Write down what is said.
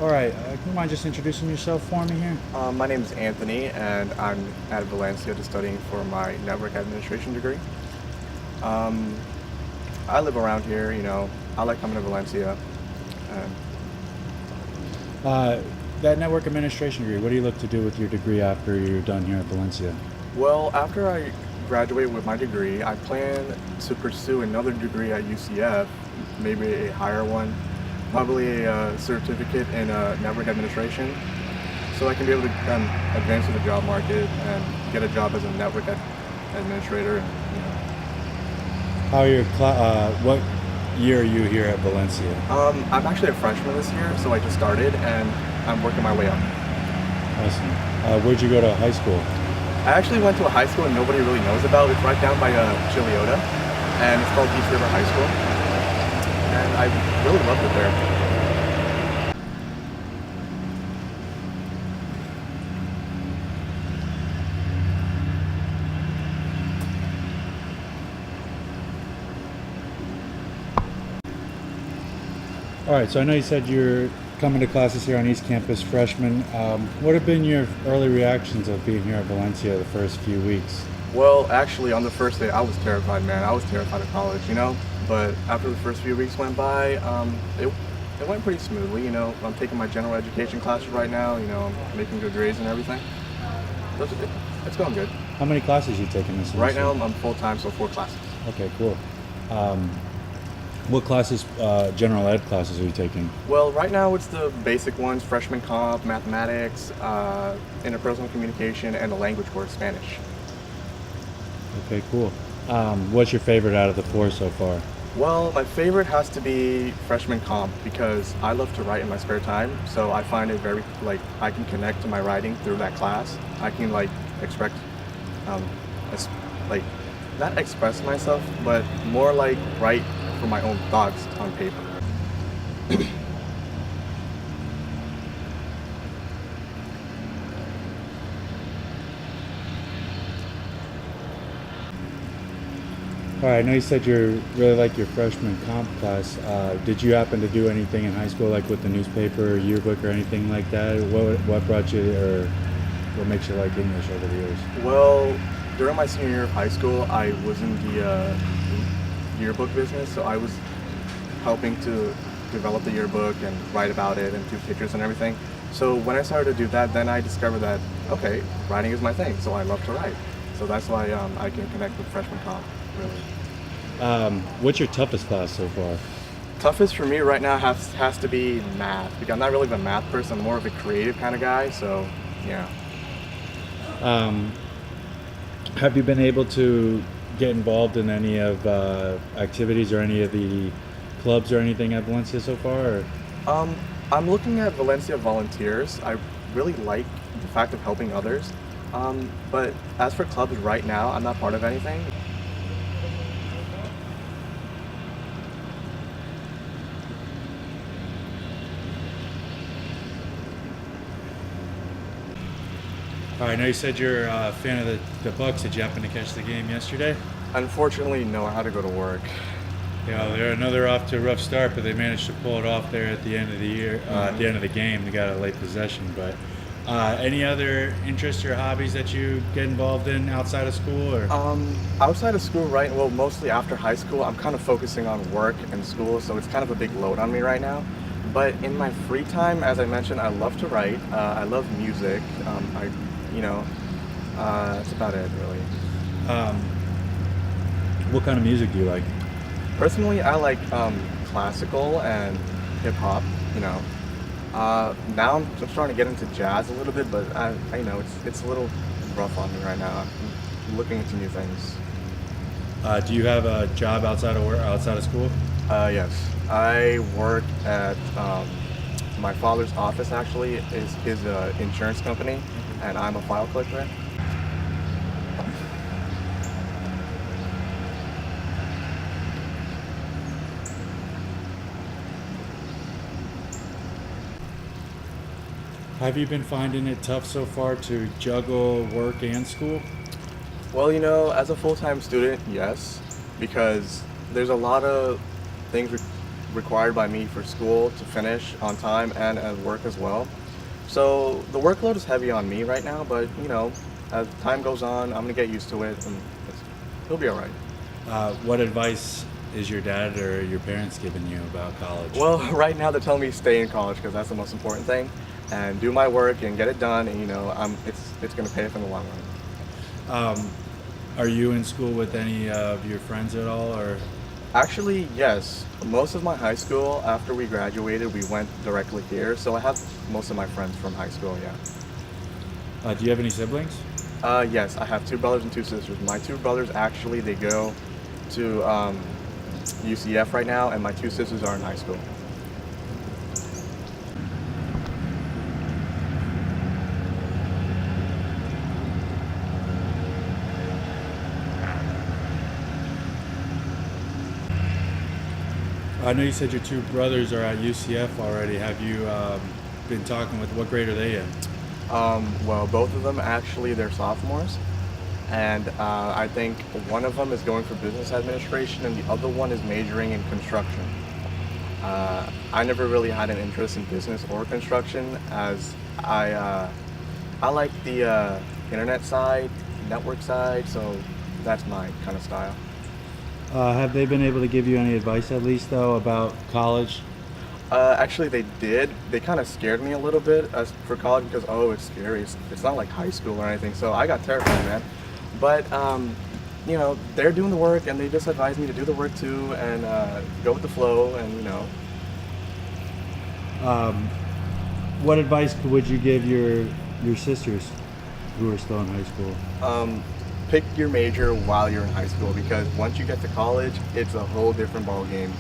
All right, can you mind just introducing yourself for me here? My name is Anthony, and I'm at Valencia just studying for my network administration degree. Um, I live around here, I like coming to Valencia. And, Uh, that network administration degree, what do you look to do with your degree after you're done here at Valencia? well, after I graduate with my degree, I plan to pursue another degree at UCF, maybe a higher one, probably a certificate in network administration, so I can be able to advance in the job market and get a job as a administrator. How are what year are you here at Valencia? I'm actually a freshman this year, so I just started and I'm working my way up. Awesome. Where'd you go to high school? I actually went to a high school and nobody really knows about. It's right down by Chiliota, and it's called East River High School. And I really loved it there. All right, so I know you said you're coming to classes here on East Campus freshman. What have been your early reactions of being here at Valencia the first few weeks? Well, actually, on the first day, I was terrified, man. I was terrified of college. But after the first few weeks went by, it went pretty smoothly. I'm taking my general education classes right now. I'm making good grades and everything. It's going good. How many classes you taking this semester? Right now, I'm full-time, so 4 classes. Okay, cool. What classes, general ed classes are you taking? Well, right now it's the basic ones: freshman comp, mathematics, interpersonal communication, and the language course, Spanish. Okay, cool. What's your favorite out of the 4 so far? Well, my favorite has to be freshman comp because I love to write in my spare time, so I find it very, I can connect to my writing through that class. I can, express, es- like, not express myself, but more like write for my own thoughts on paper. All right, I know you said you really like your freshman comp class. Did you happen to do anything in high school, like with the newspaper, or yearbook, or anything like that? What brought you, or what makes you like English over the years? Well, during my senior year of high school, I was in the yearbook business, so I was helping to develop the yearbook and write about it and do pictures and everything. So when I started to do that, then I discovered that, okay, writing is my thing, so I love to write. So that's why I can connect with freshman comp, really. What's your toughest class so far? Toughest for me right now has to be math, because I'm not really the math person, I'm more of a creative kind of guy, so yeah. Um, have you been able to get involved in any of activities or any of the clubs or anything at Valencia so far? Or? I'm looking at Valencia Volunteers. I really like the fact of helping others. But as for clubs right now, I'm not part of anything. All right, I know you said you're a fan of the Bucks. Did you happen to catch the game yesterday? Unfortunately, no, I had to go to work. Yeah, I know they're off to a rough start, but they managed to pull it off there at the end of the year. At the end of the game, they got a late possession. But any other interests or hobbies that you get involved in outside of school, or? Outside of school, right? Well, mostly after high school, I'm kind of focusing on work and school, so it's kind of a big load on me right now. But in my free time, as I mentioned, I love to write. I love music. That's about it, really. What kind of music do you like? Personally, I like classical and hip hop. Now I'm just trying to get into jazz a little bit, but it's a little rough on me right now. I'm looking into new things. Do you have a job outside of work, outside of school? Yes, I work at my father's office. Actually, is his insurance company, and I'm a file collector. Have you been finding it tough so far to juggle work and school? Well, as a full-time student, yes, because there's a lot of things required by me for school to finish on time and at work as well. So the workload is heavy on me right now, but as time goes on, I'm gonna get used to it, and it'll be all right. What advice is your dad or your parents giving you about college? Well, right now they're telling me stay in college because that's the most important thing, and do my work and get it done, and it's gonna pay off in the long run. Are you in school with any of your friends at all, or? Actually, yes. Most of my high school, after we graduated, we went directly here, so I have most of my friends from high school. Yeah. Do you have any siblings? Yes, I have two brothers and two sisters. My two brothers actually they go to UCF right now, and my two sisters are in high school. I know you said your two brothers are at UCF already. Have you been talking with, what grade are they in? Well, both of them actually they're sophomores, and I think one of them is going for business administration, and the other one is majoring in construction. I never really had an interest in business or construction, as I like the internet side, network side, so that's my kind of style. Have they been able to give you any advice at least though about college? Actually, they did. They kind of scared me a little bit as for college because it's scary. It's not like high school or anything, so I got terrified, man. But they're doing the work, and they just advised me to do the work too, and go with the flow, and. What advice would you give your sisters who are still in high school? Pick your major while you're in high school, because once you get to college, it's a whole different ball game.